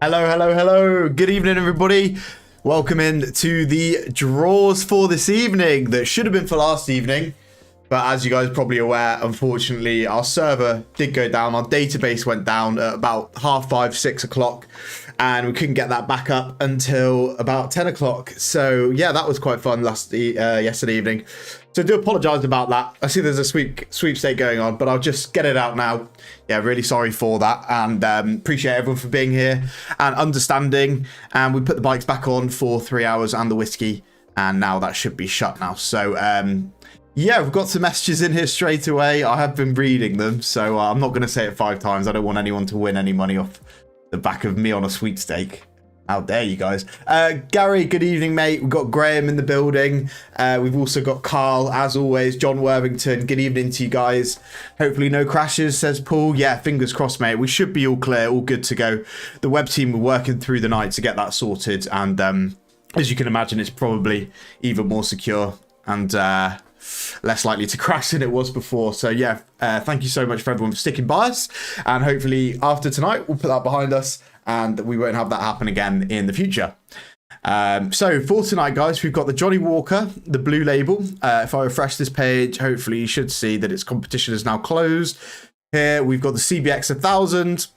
Hello, hello, hello. Good evening, everybody. Welcome in to the draws for this evening that should have been for last evening. But as you guys are probably aware, unfortunately, our server did go down. Our database went down at about 5:30, 6 o'clock. And we couldn't get that back up until about 10 o'clock. So, yeah, that was quite fun yesterday evening. So I do apologise about that. I see there's a sweepstake going on, but I'll just get it out now. Yeah, really sorry for that. And appreciate everyone for being here and understanding. And we put the bikes back on for 3 hours and the whiskey. And now that should be shut now. So, yeah, we've got some messages in here straight away. I have been reading them. So I'm not going to say it 5 times. I don't want anyone to win any money off the back of me on a sweepstake. How dare you guys. Gary, good evening, mate. We've got Graham in the building. We've also got Carl, as always. John Worthington, good evening to you guys. Hopefully no crashes, says Paul. Yeah, fingers crossed, mate. We should be all clear, all good to go. The web team were working through the night to get that sorted. And as you can imagine, it's probably even more secure and less likely to crash than it was before. So yeah, thank you so much for everyone for sticking by us, and hopefully after tonight we'll put that behind us and we won't have that happen again in the future. So for tonight, guys, we've got the Johnnie Walker, the blue label. If I refresh this page, hopefully you should see that its competition is now closed. Here we've got the CBX 1000.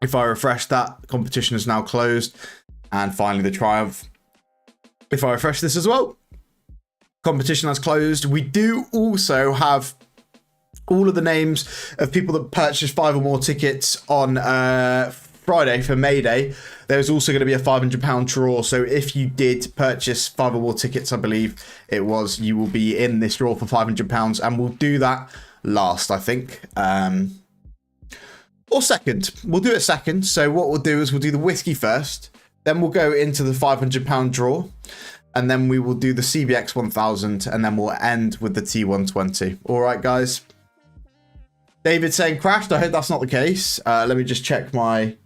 If I refresh that, competition is now closed. And finally the Triumph. If I refresh this as well, competition has closed. We do also have all of the names of people that purchased 5 or more tickets on Friday for May Day. There's also going to be a £500 draw. So if you did purchase 5 or more tickets, I believe it was, you will be in this draw for £500. And we'll do that last, I think. Or second. We'll do it second. So what we'll do is we'll do the whiskey first. Then we'll go into the £500 draw. And then we will do the CBX 1000, and then we'll end with the T120. All right, guys. David saying crashed. I hope that's not the case. Let me just check my...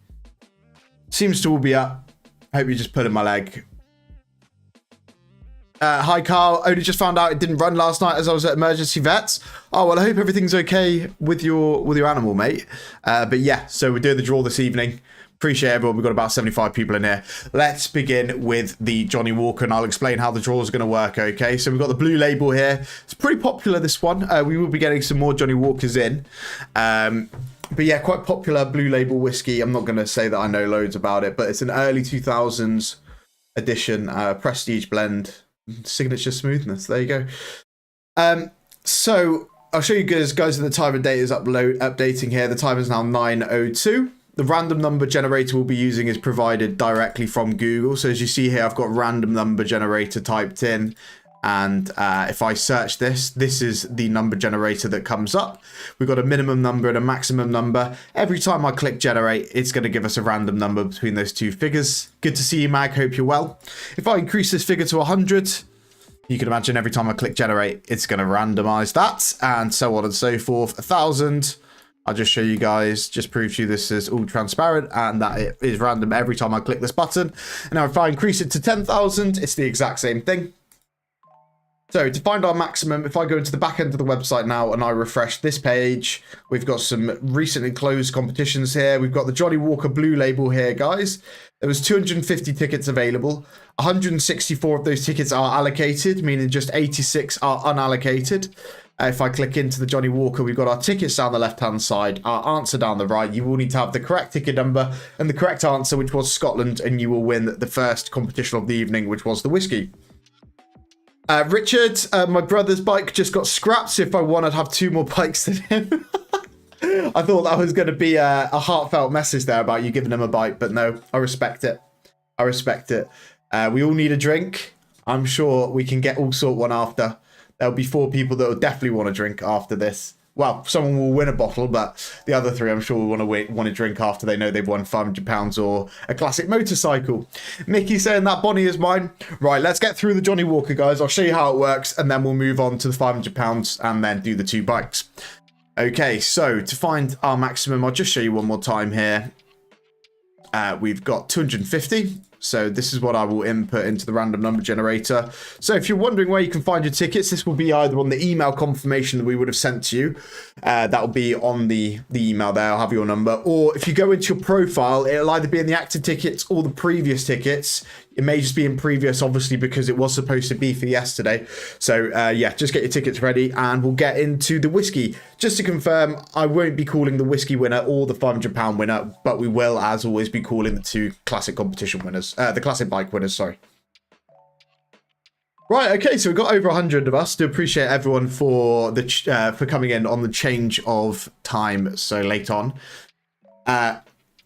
Seems to all be up. I hope you just put in my leg. Hi, Carl. Only just found out it didn't run last night as I was at emergency vets. Oh, well, I hope everything's okay with your animal, mate. But yeah, so we're doing the draw this evening. Appreciate everyone. We've got about 75 people in here. Let's begin with the Johnnie Walker, and I'll explain how the draw is going to work, okay? So we've got the blue label here. It's pretty popular, this one. We will be getting some more Johnnie Walkers in. But yeah, quite popular blue label whiskey. I'm not going to say that I know loads about it, but it's an early 2000s edition, prestige blend, signature smoothness. There you go. So I'll show you guys that the time of day is updating here. The time is now 9:02. The random number generator we'll be using is provided directly from Google. So as you see here, I've got random number generator typed in. And if I search this, this is the number generator that comes up. We've got a minimum number and a maximum number. Every time I click generate, it's going to give us a random number between those two figures. Good to see you, Mag. Hope you're well. If I increase this figure to 100, you can imagine every time I click generate, it's going to randomize that, and so on and so forth. 1,000. I'll just show you guys, just prove to you this is all transparent and that it is random every time I click this button. And now if I increase it to 10,000, it's the exact same thing. So to find our maximum, if I go into the back end of the website now and I refresh this page, we've got some recently closed competitions here. We've got the Johnnie Walker blue label here, guys. There was 250 tickets available. 164 of those tickets are allocated, meaning just 86 are unallocated. If I click into the Johnnie Walker, we've got our tickets down the left-hand side, our answer down the right. You will need to have the correct ticket number and the correct answer, which was Scotland, and you will win the first competition of the evening, which was the whiskey. Richard, my brother's bike just got scrapped, so if I won, I'd have 2 more bikes than him. I thought that was going to be a heartfelt message there about you giving him a bike, but no, I respect it. I respect it. We all need a drink. I'm sure we can get all sort one after. There'll be 4 people that will definitely want to drink after this. Well, someone will win a bottle, but the other 3 I'm sure will want to drink after they know they've won £500 or a classic motorcycle. Mickey saying that Bonnie is mine. Right, let's get through the Johnnie Walker, guys. I'll show you how it works, and then we'll move on to the £500 and then do the 2 bikes. Okay, so to find our maximum, I'll just show you one more time here. We've got 250. So this is what I will input into the random number generator. So if you're wondering where you can find your tickets, this will be either on the email confirmation that we would have sent to you. That will be on the email there. I'll have your number. Or if you go into your profile, it'll either be in the active tickets or the previous tickets. It may just be in previous, obviously, because it was supposed to be for yesterday. So, yeah, just get your tickets ready and we'll get into the whiskey. Just to confirm, I won't be calling the whiskey winner or the £500 winner, but we will, as always, be calling the two classic competition winners. The classic bike winners, sorry. Right, okay, so we've got over 100 of us. Do appreciate everyone for for coming in on the change of time so late on.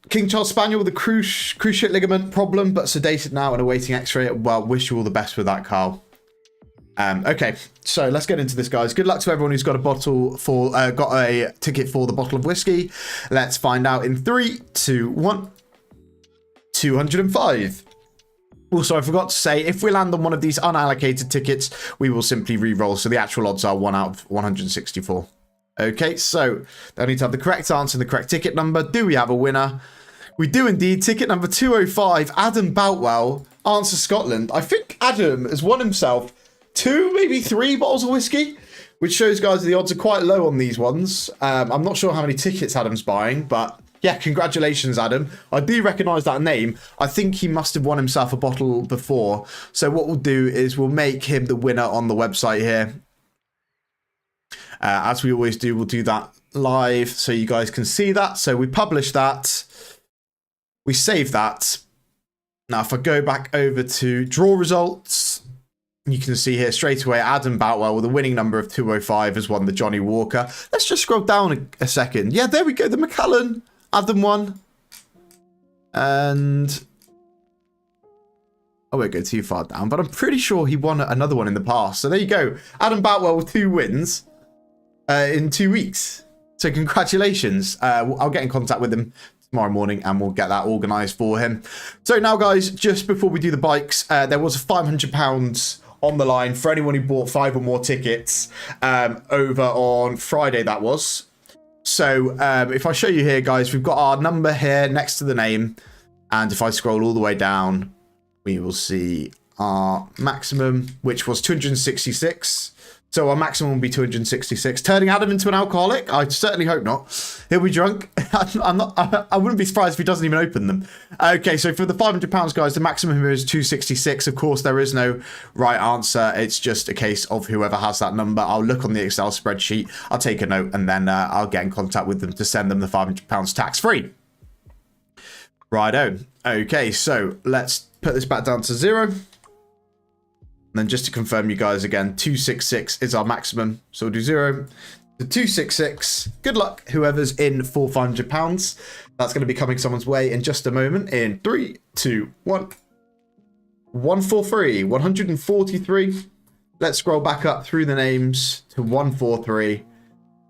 King Charles Spaniel with a cruciate ligament problem, but sedated now and awaiting x-ray. Well, wish you all the best with that, Carl. Okay, so let's get into this, guys. Good luck to everyone who's got got a ticket for the bottle of whiskey. Let's find out in 3, 2, 1. 205. Also, I forgot to say, if we land on one of these unallocated tickets, we will simply re-roll. So the actual odds are 1 out of 164. Okay, so they need to have the correct answer and the correct ticket number. Do we have a winner? We do indeed. Ticket number 205, Adam Boutwell, answer Scotland. I think Adam has won himself 2, maybe 3 bottles of whiskey, which shows, guys, the odds are quite low on these ones. I'm not sure how many tickets Adam's buying, but yeah, congratulations, Adam. I do recognise that name. I think he must have won himself a bottle before. So what we'll do is we'll make him the winner on the website here. As we always do, we'll do that live so you guys can see that. So we publish that. We save that. Now, if I go back over to draw results, you can see here straight away, Adam Boutwell with a winning number of 205 has won the Johnnie Walker. Let's just scroll down a second. Yeah, there we go. The Macallan. Adam won. And I won't go too far down, but I'm pretty sure he won another one in the past. So there you go. Adam Boutwell with 2 wins in 2 weeks. So congratulations. I'll get in contact with him tomorrow morning and we'll get that organised for him. So now, guys, just before we do the bikes, there was £500 on the line for anyone who bought 5 or more tickets over on Friday, that was. So if I show you here, guys, we've got our number here next to the name. And if I scroll all the way down, we will see our maximum, which was 266. So our maximum will be 266. Turning Adam into an alcoholic? I certainly hope not. He'll be drunk. I wouldn't be surprised if he doesn't even open them. Okay, so for the £500, guys, the maximum here is 266. Of course, there is no right answer. It's just a case of whoever has that number. I'll look on the Excel spreadsheet. I'll take a note and then I'll get in contact with them to send them the £500 tax-free. Righto. Okay, so let's put this back down to 0. And then just to confirm you guys again, 266 is our maximum. So we'll do 0 to 266. Good luck, whoever's in for £500. That's going to be coming someone's way in just a moment. In 3, 2, 1. 143, 143. Let's scroll back up through the names to 143.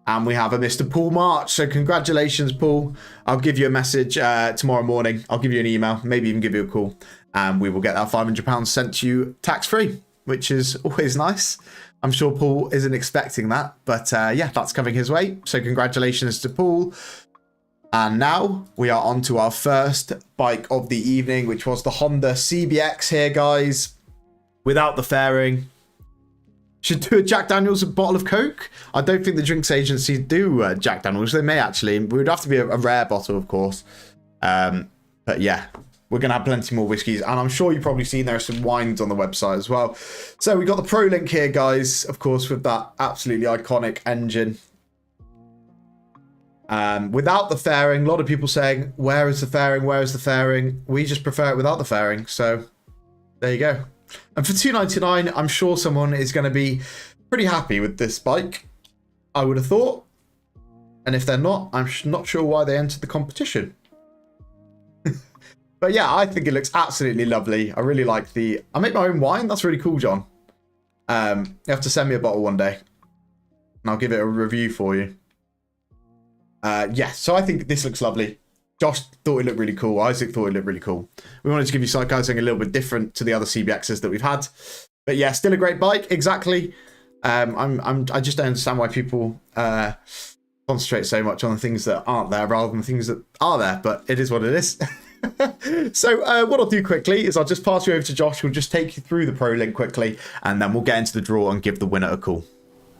And we have a Mr. Paul March. So congratulations, Paul. I'll give you a message tomorrow morning. I'll give you an email, maybe even give you a call. And we will get that £500 sent to you tax-free, which is always nice. I'm sure Paul isn't expecting that, but yeah, that's coming his way. So congratulations to Paul. And now we are on to our first bike of the evening, which was the Honda CBX here, guys, without the fairing. Should do a Jack Daniels, a bottle of Coke. I don't think the drinks agency do Jack Daniels. They may actually. It would have to be a rare bottle, of course. But yeah. We're going to have plenty more whiskies, and I'm sure you've probably seen there are some wines on the website as well. So we got the Pro Link here, guys, of course, with that absolutely iconic engine. Without the fairing, a lot of people saying, where is the fairing? Where is the fairing? We just prefer it without the fairing. So there you go. And for $299, I'm sure someone is going to be pretty happy with this bike, I would have thought. And if they're not, I'm not sure why they entered the competition. But yeah, I think it looks absolutely lovely. I really like the... I make my own wine. That's really cool, John. You have to send me a bottle one day. And I'll give it a review for you. Yeah, so I think this looks lovely. Josh thought it looked really cool. Isaac thought it looked really cool. We wanted to give you something a little bit different to the other CBXs that we've had. But yeah, still a great bike. Exactly. I just don't understand why people concentrate so much on the things that aren't there rather than the things that are there. But it is what it is. So what I'll do quickly is I'll just pass you over to Josh. We'll just take you through the Pro Link quickly, and then we'll get into the draw and give the winner a call.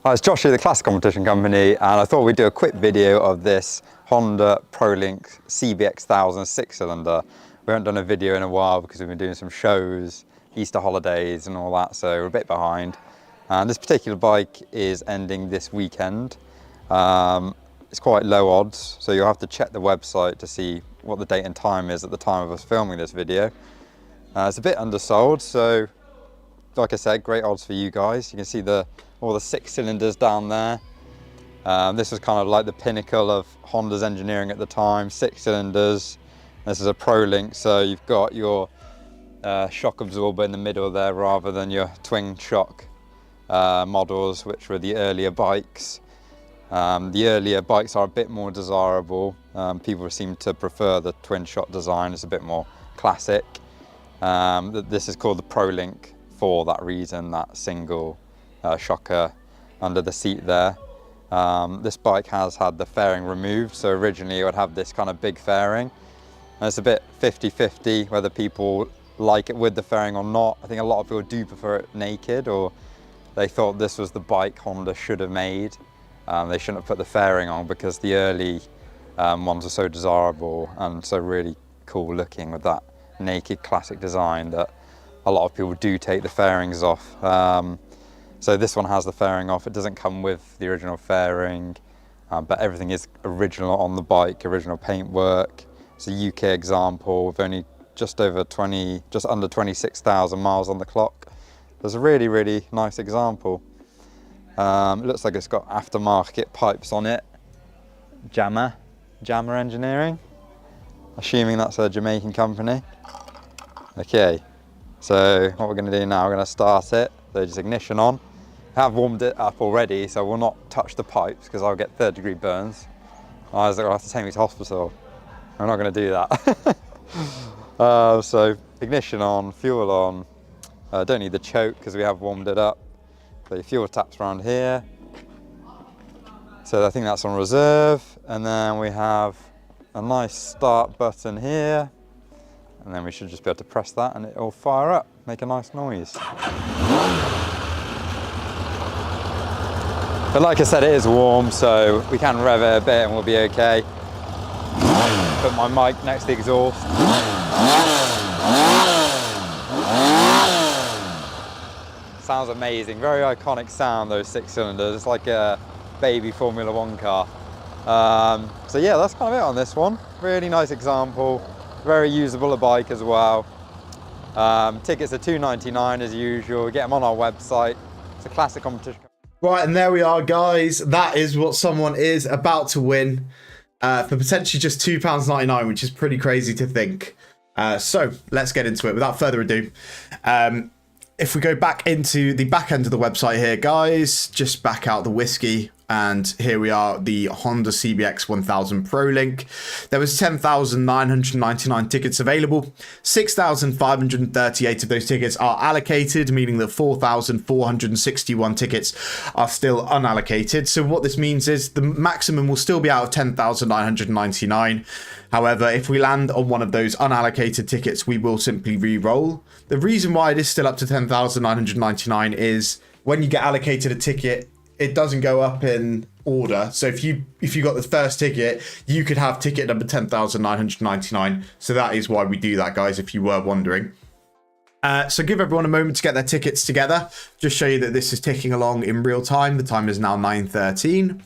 Hi, it's Josh here, the Classic Competition Company, and I thought we'd do a quick video of this Honda Pro Link CBX 1000 6-cylinder. We haven't done a video in a while because we've been doing some shows, Easter holidays and all that, so we're a bit behind. And this particular bike is ending this weekend. It's quite low odds, so you'll have to check the website to see what the date and time is at the time of us filming this video. It's a bit undersold, so like I said, great odds for you guys. You can see all the 6 cylinders down there. This was kind of like the pinnacle of Honda's engineering at the time, 6 cylinders. This is a Pro Link, so you've got your shock absorber in the middle there rather than your twin shock models, which were the earlier bikes. The earlier bikes are a bit more desirable. People seem to prefer the twin shock design. It's a bit more classic. This is called the Pro Link for that reason, that single shocker under the seat there. This bike has had the fairing removed, so originally it would have this kind of big fairing. And it's a bit 50-50 whether people like it with the fairing or not. I think a lot of people do prefer it naked, or they thought this was the bike Honda should have made. They shouldn't have put the fairing on because the early ones are so desirable and so really cool looking with that naked classic design that a lot of people do take the fairings off. So this one has the fairing off. It doesn't come with the original fairing, but everything is original on the bike, original paintwork. It's a UK example with only just under 26,000 miles on the clock. There's a really, really nice example. It looks like it's got aftermarket pipes on it. Jammer Engineering. Assuming that's a Jamaican company. Okay, so what we're going to do now, we're going to start it. So just ignition on. I have warmed it up already, so we'll not touch the pipes because I'll get 3rd-degree burns. Otherwise they'll have to take me to hospital. I'm not going to do that. So ignition on, fuel on. Don't need the choke because we have warmed it up. So your fuel taps around here. So I think that's on reserve. And then we have a nice start button here. And then we should just be able to press that and it'll fire up, make a nice noise. But like I said, it is warm, so we can rev it a bit and we'll be okay. Put my mic next to the exhaust. Sounds amazing, very iconic sound, those 6 cylinders. It's like a baby Formula 1 car. So yeah, that's kind of it on this one. Really nice example, very usable a bike as well. Tickets are $2.99 as usual. Get them on our website. It's a classic competition. Right, and there we are, guys. That is what someone is about to win for potentially just £2.99, which is pretty crazy to think. So let's get into it. Without further ado, if we go back into the back end of the website here, guys, just back out the whiskey. And here we are, the Honda CBX 1000 Pro Link. There was 10,999 tickets available. 6,538 of those tickets are allocated, meaning that 4,461 tickets are still unallocated. So what this means is the maximum will still be out of 10,999. However, if we land on one of those unallocated tickets, we will simply re-roll. The reason why it is still up to 10,999 is when you get allocated a ticket, it doesn't go up in order. So if you got the first ticket, you could have ticket number 10,999. So that is why we do that, guys, if you were wondering. So give everyone a moment to get their tickets together. Just show you that this is ticking along in real time. The time is now 9:13.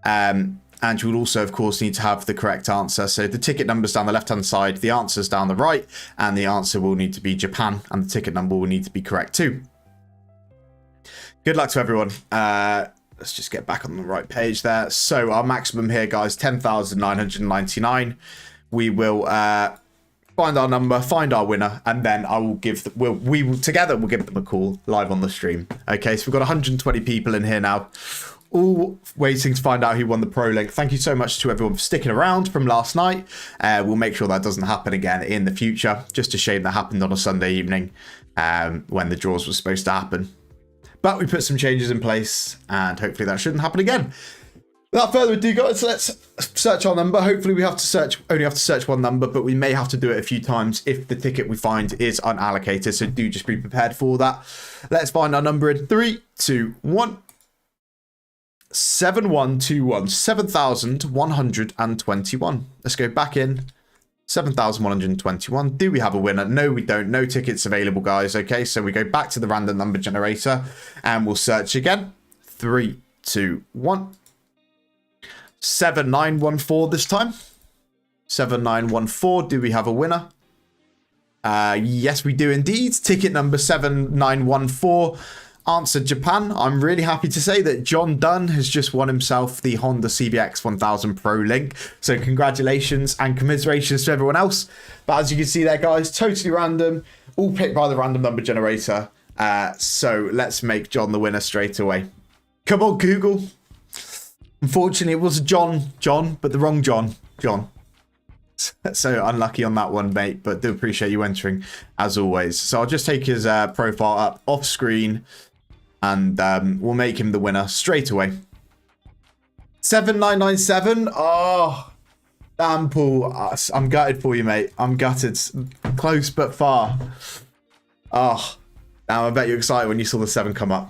And you will also, of course, need to have the correct answer. So the ticket number's down the left-hand side, the answer's down the right, and the answer will need to be Japan, and the ticket number will need to be correct too. Good luck to everyone. Let's just get back on the right page there. So our maximum here, guys, 10,999. We will find our number, find our winner, and then I will give we'll give them a call live on the stream. Okay, so we've got 120 people in here now, all waiting to find out who won the Pro Link. Thank you so much to everyone for sticking around from last night. We'll make sure that doesn't happen again in the future. Just a shame that happened on a Sunday evening when the draws were supposed to happen. But we put some changes in place, and hopefully that shouldn't happen again. Without further ado, guys, let's search our number. Hopefully we only have to search one number, but we may have to do it a few times if the ticket we find is unallocated. So do just be prepared for that. Let's find our number in 3, 2, 1. 7121, 7,121. Let's go back in. 7,121. Do we have a winner? No, we don't. No tickets available, guys. Okay, so we go back to the random number generator and we'll search again. 3, 2, 1. 7914 this time. 7914. Do we have a winner? Yes, we do indeed. Ticket number 7914. Answer Japan. I'm really happy to say that John Dunn has just won himself the Honda CBX 1000 Pro Link. So congratulations and commiserations to everyone else. But as you can see there, guys, totally random. All picked by the random number generator. So let's make John the winner straight away. Come on, Google. Unfortunately, it was John, but the wrong John. So unlucky on that one, mate, but do appreciate you entering as always. So I'll just take his profile up off screen and we'll make him the winner straight away. 7997. Oh, damn, Paul. I'm gutted for you, mate. I'm gutted. Close but far. Oh, now I bet you're excited when you saw the 7 come up.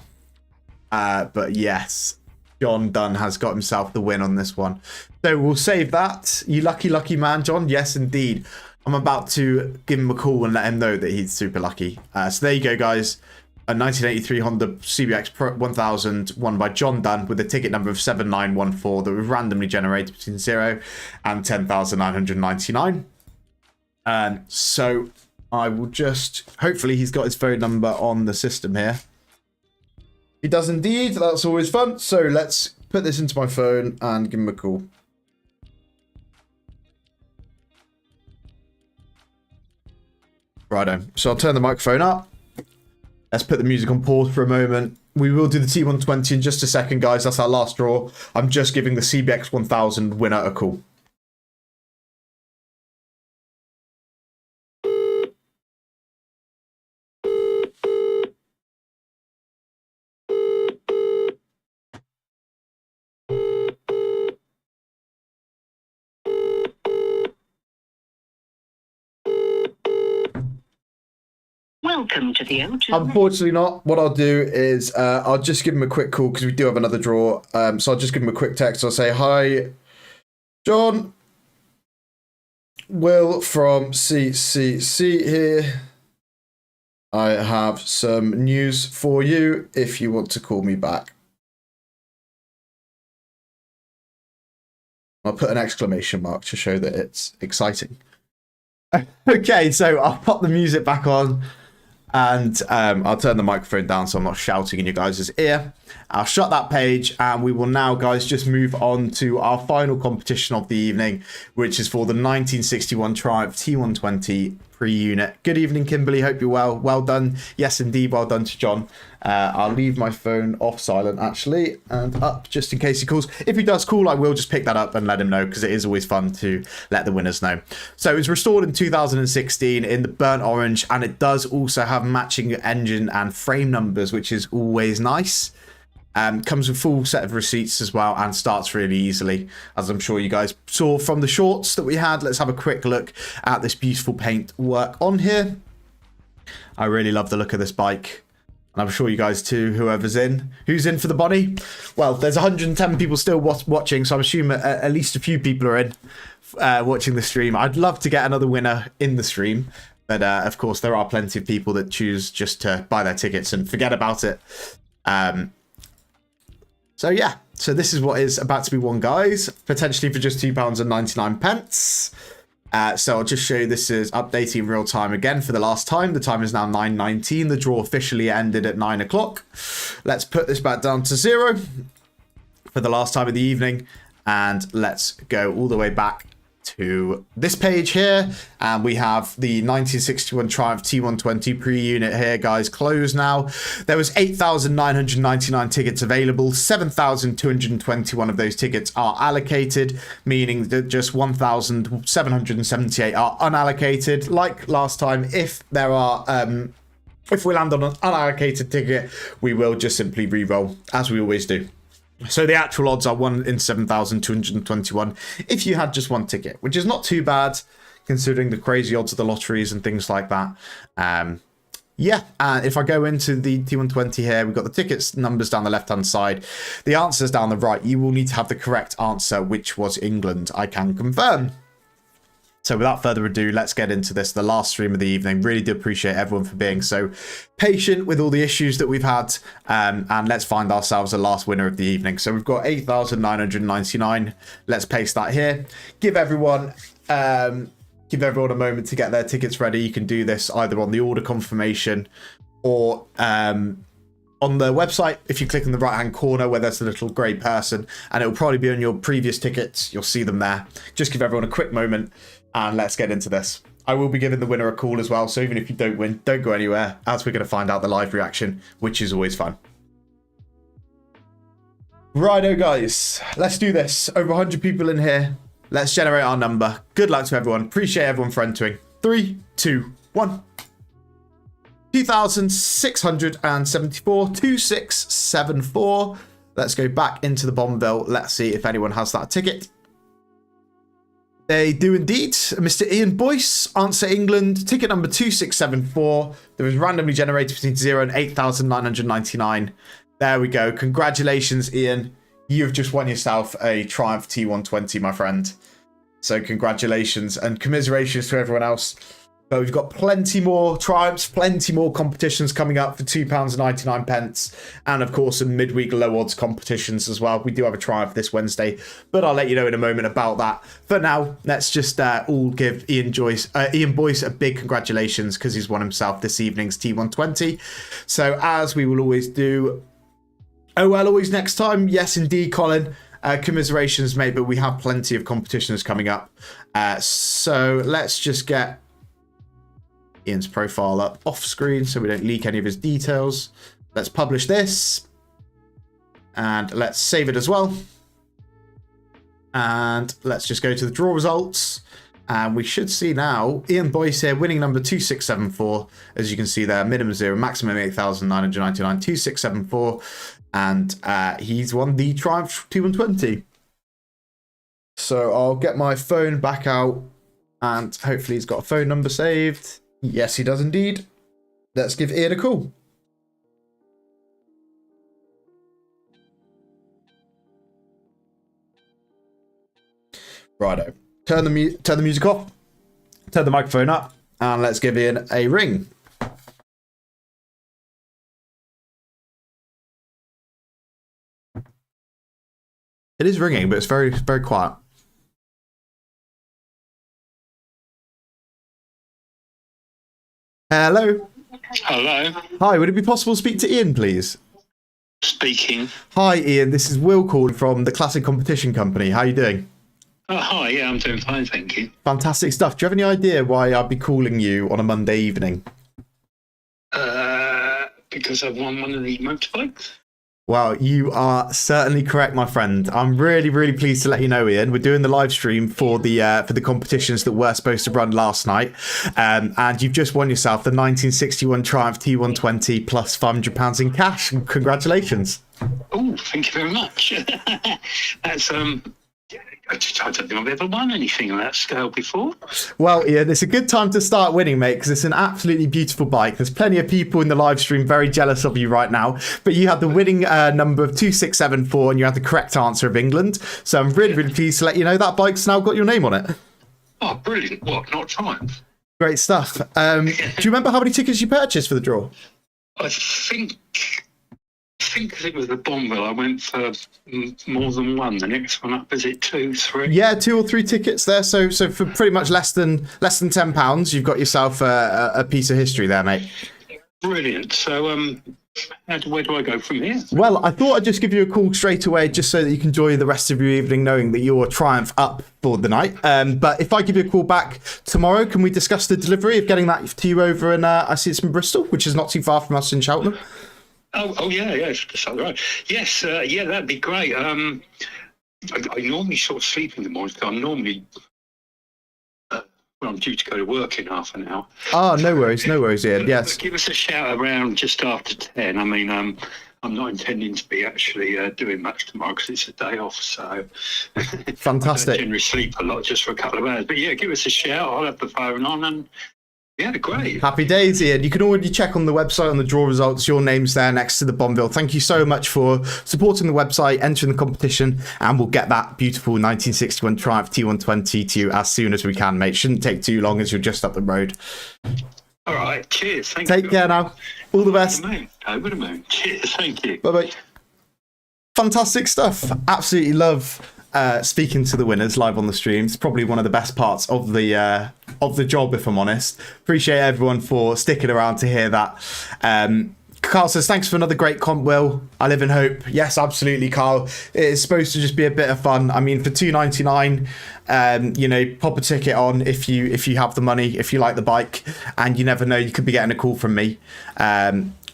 But yes, John Dunn has got himself the win on this one. So we'll save that. You lucky man, John. Yes, indeed. I'm about to give him a call and let him know that he's super lucky. So there you go, guys. A 1983 Honda CBX Pro 1000 won by John Dunn with a ticket number of 7914 that was randomly generated between 0 and 10,999. So I will just... Hopefully he's got his phone number on the system here. He does indeed. That's always fun. So let's put this into my phone and give him a call. Righto. So I'll turn the microphone up. Let's put the music on pause for a moment. We will do the T120 in just a second, guys. That's our last draw. I'm just giving the CBX 1000 winner a call. Welcome to the O2. Unfortunately not. What I'll do is I'll just give him a quick call because we do have another draw. So I'll just give him a quick text. I'll say, hi, John. Will from CCC here. I have some news for you if you want to call me back. I'll put an exclamation mark to show that it's exciting. Okay, so I'll pop the music back on. And I'll turn the microphone down so I'm not shouting in your guys' ear. I'll shut that page and we will now, guys, just move on to our final competition of the evening, which is for the 1961 Triumph T120 Pre-Unit. Good evening, Kimberly. Hope you're well. Well done. Yes, indeed. Well done to John. I'll leave my phone off silent, actually, and up just in case he calls. If he does call, I will just pick that up and let him know because it is always fun to let the winners know. So it was restored in 2016 in the burnt orange, and it does also have matching engine and frame numbers, which is always nice. Comes with full set of receipts as well and starts really easily, as I'm sure you guys saw from the shorts that we had. Let's have a quick look at this beautiful paint work on here. I really love the look of this bike. And I'm sure you guys too, whoever's in. Who's in for the Bonnie? Well, there's 110 people still watching, so I'm assuming at least a few people are in watching the stream. I'd love to get another winner in the stream. But of course, there are plenty of people that choose just to buy their tickets and forget about it. So yeah, so this is what is about to be won, guys, potentially for just £2.99. So I'll just show you this is updating in real time again for the last time. The time is now 9:19. The draw officially ended at 9 o'clock. Let's put this back down to 0 for the last time of the evening. And let's go all the way back to this page here, and we have the 1961 Triumph T120 Pre-Unit here, guys, closed now. There was 8,999 tickets available. 7,221 of those tickets are allocated, meaning that just 1,778 are unallocated. Like last time, if there are if we land on an unallocated ticket, we will just simply re-roll as we always do. So the actual odds are 1 in 7,221 if you had just one ticket, which is not too bad considering the crazy odds of the lotteries and things like that. Yeah, and if I go into the T120 here, we've got the tickets numbers down the left-hand side, the answers down the right. You will need to have the correct answer, which was England, I can confirm. So without further ado, let's get into this, the last stream of the evening. Really do appreciate everyone for being so patient with all the issues that we've had. And let's find ourselves the last winner of the evening. So we've got 8,999. Let's paste that here. Give everyone a moment to get their tickets ready. You can do this either on the order confirmation or on the website. If you click in the right hand corner where there's a little grey person, and it will probably be on your previous tickets, you'll see them there. Just give everyone a quick moment and let's get into this. I will be giving the winner a call as well, so even if you don't win, don't go anywhere, as we're going to find out the live reaction, which is always fun. Righto guys, let's do this. Over 100 people in here. Let's generate our number. Good luck to everyone. Appreciate everyone for entering. 3, 2, 1. 2,674, 2674. Let's go back into the Bonneville. Let's see if anyone has that ticket. They do indeed. Mr. Ian Boyce, answer England, ticket number 2674. That was randomly generated between 0 and 8,999. There we go. Congratulations, Ian. You've just won yourself a Triumph T120, my friend. So congratulations and commiserations to everyone else. But we've got plenty more Triumphs, plenty more competitions coming up for £2.99. And of course, some midweek low odds competitions as well. We do have a Triumph this Wednesday, but I'll let you know in a moment about that. For now, let's just all give Ian Boyce a big congratulations because he's won himself this evening's T120. So as we will always do, oh well, always next time. Yes, indeed, Colin. Commiserations, mate, but we have plenty of competitions coming up. So let's just get Ian's profile up off screen so we don't leak any of his details. Let's publish this and let's save it as well. And let's just go to the draw results. And we should see now Ian Boyce here winning number 2674. As you can see there, minimum 0, maximum 8,999, 2674. And he's won the Triumph T120. So I'll get my phone back out and hopefully he's got a phone number saved. Yes, he does indeed. Let's give Ian a call. Righto. Turn the music off. Turn the microphone up. And let's give Ian a ring. It is ringing, but it's very, very quiet. Hello. Hello. Hi, would it be possible to speak to Ian, please? Speaking. Hi, Ian. This is Will calling from the Classic Competition Company. How are you doing? Oh, hi. Yeah, I'm doing fine, thank you. Fantastic stuff. Do you have any idea why I'd be calling you on a Monday evening? Because I've won one of the motorbikes. Well, you are certainly correct, my friend. I'm really, really pleased to let you know, Ian. We're doing the live stream for the competitions that were supposed to run last night, and you've just won yourself the 1961 Triumph T120 plus £500 in cash. Congratulations! Oh, thank you very much. That's I don't think I've ever won anything on that scale before. Well, Ian, it's a good time to start winning, mate, because it's an absolutely beautiful bike. There's plenty of people in the live stream very jealous of you right now, but you had the winning number of 2674 and you had the correct answer of England. So I'm really, really pleased to let you know that bike's now got your name on it. Oh, brilliant. What, not Triumph? Great stuff. Do you remember how many tickets you purchased for the draw? I think it was the Bonneville. I went for more than one. The next one up, is it 2, 3? Yeah, 2 or 3 tickets there. So for pretty much less than £10, you've got yourself a piece of history there, mate. Brilliant. So where do I go from here? Well, I thought I'd just give you a call straight away just so that you can enjoy the rest of your evening knowing that you're Triumph up for the night. But if I give you a call back tomorrow, can we discuss the delivery of getting that to you over in, I see it's from Bristol, which is not too far from us in Cheltenham. Oh yeah, it's all right. Yes, yeah, that'd be great. I normally sort of sleep in the morning, so I'm normally I'm due to go to work in half an hour. Oh, no worries, Ian. Yes. Give us a shout around just after 10. I mean, I'm not intending to be actually doing much tomorrow because it's a day off. So Fantastic. I don't generally sleep a lot just for a couple of hours. But yeah, give us a shout. I'll have the phone on and yeah, great. Happy days, Ian. You can already check on the website on the draw results. Your name's there next to the Bonneville. Thank you so much for supporting the website, entering the competition, and we'll get that beautiful 1961 Triumph T120 to you as soon as we can, mate. Shouldn't take too long as you're just up the road. All right, cheers. Thank you. Take care now. All the best. Over the moon. Cheers. Thank you. Bye-bye. Fantastic stuff. Absolutely love speaking to the winners live on the stream. It's probably one of the best parts of the job, if I'm honest. Appreciate everyone for sticking around to hear that. Carl says, thanks for another great comp, Will. I live in hope. Yes, absolutely, Carl. It is supposed to just be a bit of fun. I mean, for $2.99, you know, pop a ticket on if you have the money, if you like the bike, and you never know, you could be getting a call from me.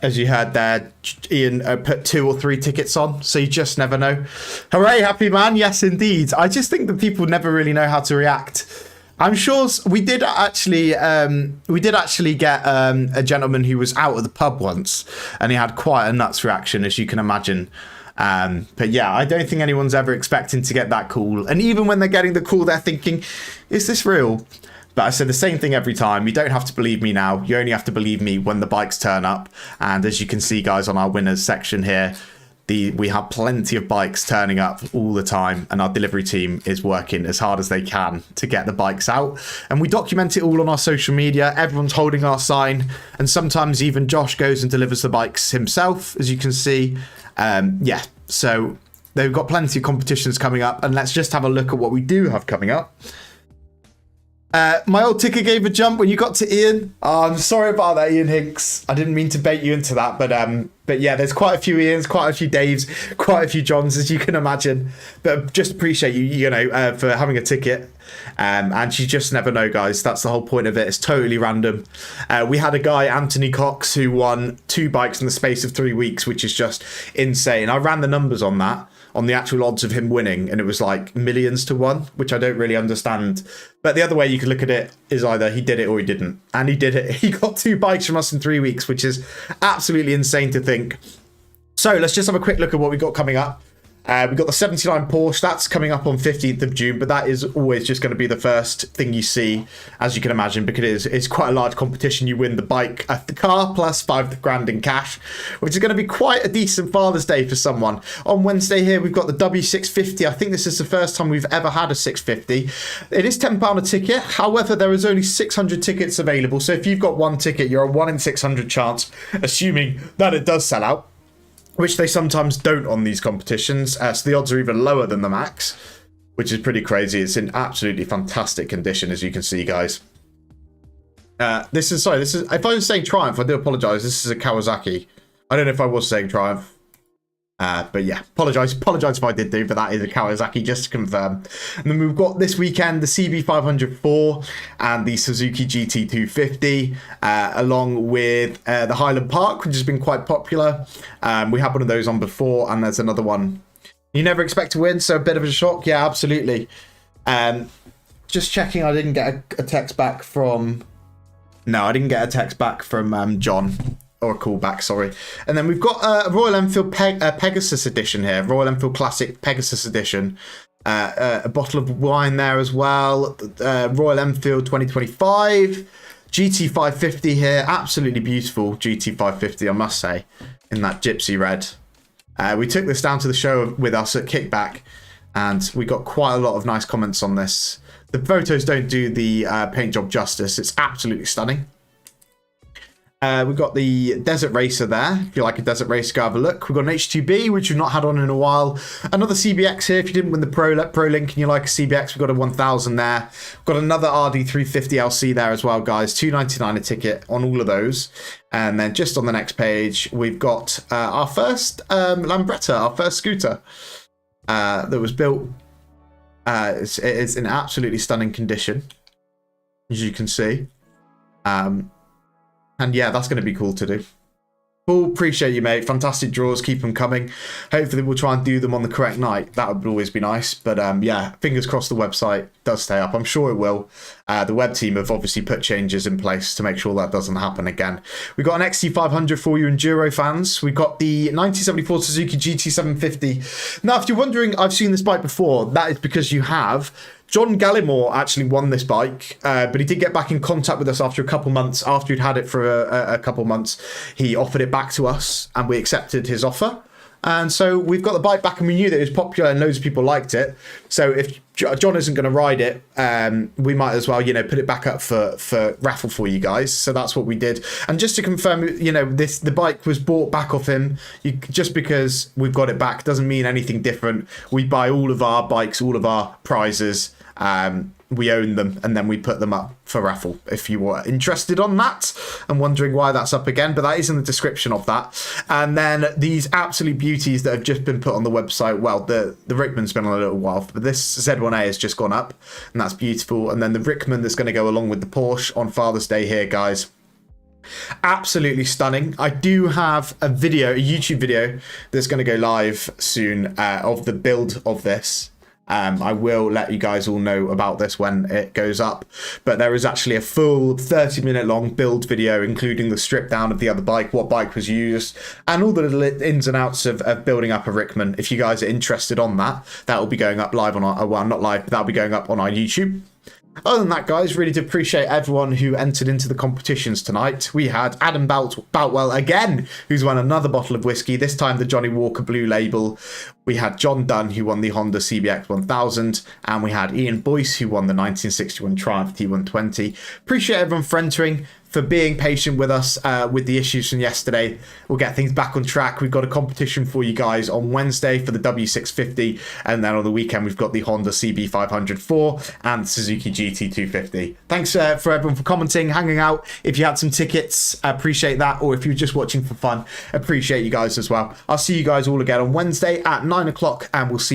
As you heard there, Ian put 2 or 3 tickets on, so you just never know. Hooray, happy man. Yes, indeed. I just think that people never really know how to react. I'm sure we did actually get a gentleman who was out at the pub once, and he had quite a nuts reaction, as you can imagine. But yeah, I don't think anyone's ever expecting to get that call. And even when they're getting the call, they're thinking, is this real? But I said the same thing every time. You don't have to believe me now. You only have to believe me when the bikes turn up. And as you can see, guys, on our winners section here, we have plenty of bikes turning up all the time, and our delivery team is working as hard as they can to get the bikes out. And we document it all on our social media. Everyone's holding our sign, and sometimes even Josh goes and delivers the bikes himself, as you can see. Yeah, so they've got plenty of competitions coming up, and let's just have a look at what we do have coming up. My old ticker gave a jump when you got to Ian. Oh, I'm sorry about that, Ian Hinks. I didn't mean to bait you into that, but yeah, there's quite a few Ians, quite a few Daves, quite a few Johns, as you can imagine. But just appreciate you know, for having a ticket. And you just never know, guys. That's the whole point of it. It's totally random. We had a guy, Anthony Cox, who won 2 bikes in the space of 3 weeks, which is just insane. I ran the numbers on that, on the actual odds of him winning, and it was like millions to 1, which I don't really understand. But the other way you could look at it is either he did it or he didn't. And he did it. He got 2 bikes from us in 3 weeks, which is absolutely insane to think. So let's just have a quick look at what we got coming up. We've got the 79 Porsche. That's coming up on 15th of June, but that is always just going to be the first thing you see, as you can imagine, because it's quite a large competition. You win the bike, the car, plus $5,000 in cash, which is going to be quite a decent Father's Day for someone. On Wednesday here, we've got the W650. I think this is the first time we've ever had a 650. It is £10 a ticket. However, there is only 600 tickets available. So if you've got 1 ticket, you're a 1 in 600 chance, assuming that it does sell out, which they sometimes don't on these competitions. So the odds are even lower than the max, which is pretty crazy. It's in absolutely fantastic condition, as you can see, guys. This is, if I was saying Triumph, I do apologize. This is a Kawasaki. I don't know if I was saying Triumph. But yeah, apologise if I did do, but that is a Kawasaki, just to confirm. And then we've got this weekend the CB504 and the Suzuki GT250, along with the Highland Park, which has been quite popular. We had one of those on before, and there's another one. You never expect to win, so a bit of a shock. Yeah, absolutely. Just checking, I didn't get a text back from... No, I didn't get a text back from John. Or a callback, sorry. And then we've got a Royal Enfield Pegasus edition here. Royal Enfield Classic Pegasus edition. A bottle of wine there as well. Royal Enfield 2025. GT550 here. Absolutely beautiful GT550, I must say. In that gypsy red. We took this down to the show with us at Kickback. And we got quite a lot of nice comments on this. The photos don't do the paint job justice. It's absolutely stunning. We've got the Desert Racer there. If you like a Desert Racer, go have a look. We've got an H2B, which we've not had on in a while. Another CBX here. If you didn't win the Pro Link and you like a CBX, we've got a 1000 there. We've got another RD350 LC there as well, guys. $2.99 a ticket on all of those. And then just on the next page, we've got our first Lambretta, our first scooter that was built. It's in absolutely stunning condition, as you can see. And yeah, that's going to be cool to do. Paul, appreciate you, mate. Fantastic draws. Keep them coming. Hopefully we'll try and do them on the correct night. That would always be nice. But yeah, fingers crossed the website does stay up. I'm sure it will. The web team have obviously put changes in place to make sure that doesn't happen again. We've got an XT500 for you Enduro fans. We've got the 1974 Suzuki GT750. Now, if you're wondering, I've seen this bike before. That is because you have. John Gallimore actually won this bike, but he did get back in contact with us after a couple months. After he'd had it for a couple months, he offered it back to us, and we accepted his offer. And so we've got the bike back, and we knew that it was popular and loads of people liked it. So if John isn't going to ride it, we might as well, put it back up for raffle for you guys. So that's what we did. And just to confirm, the bike was bought back off him. Just because we've got it back doesn't mean anything different. We buy all of our bikes, all of our prizes. We own them, and then we put them up for raffle if you were interested on that and wondering why that's up again, but that is in the description of that. And then these absolute beauties that have just been put on the website. Well, the Rickman's been on a little while, but this Z1A has just gone up, and that's beautiful. And then the Rickman that's going to go along with the Porsche on Father's Day here, guys. Absolutely stunning. I do have a YouTube video that's going to go live soon of the build of this. I will let you guys all know about this when it goes up, but there is actually a full 30-minute long build video, including the strip down of the other bike, what bike was used, and all the little ins and outs of building up a Rickman. If you guys are interested on that, that will be going up live on our, well, not live, but that'll be going up on our YouTube. Other than that, guys, really do appreciate everyone who entered into the competitions tonight. We had Adam Boutwell again, who's won another bottle of whiskey, this time the Johnnie Walker Blue Label. We had John Dunn, who won the Honda CBX 1000, and we had Ian Boyce, who won the 1961 Triumph T120. Appreciate everyone for entering, for being patient with us with the issues from yesterday. We'll get things back on track. We've got a competition for you guys on Wednesday for the W650, and then on the weekend we've got the Honda CB504 and Suzuki GT250. Thanks for everyone for commenting, hanging out. If you had some tickets, I appreciate that, or if you're just watching for fun, appreciate you guys as well. I'll see you guys all again on Wednesday at 9 o'clock, and we'll see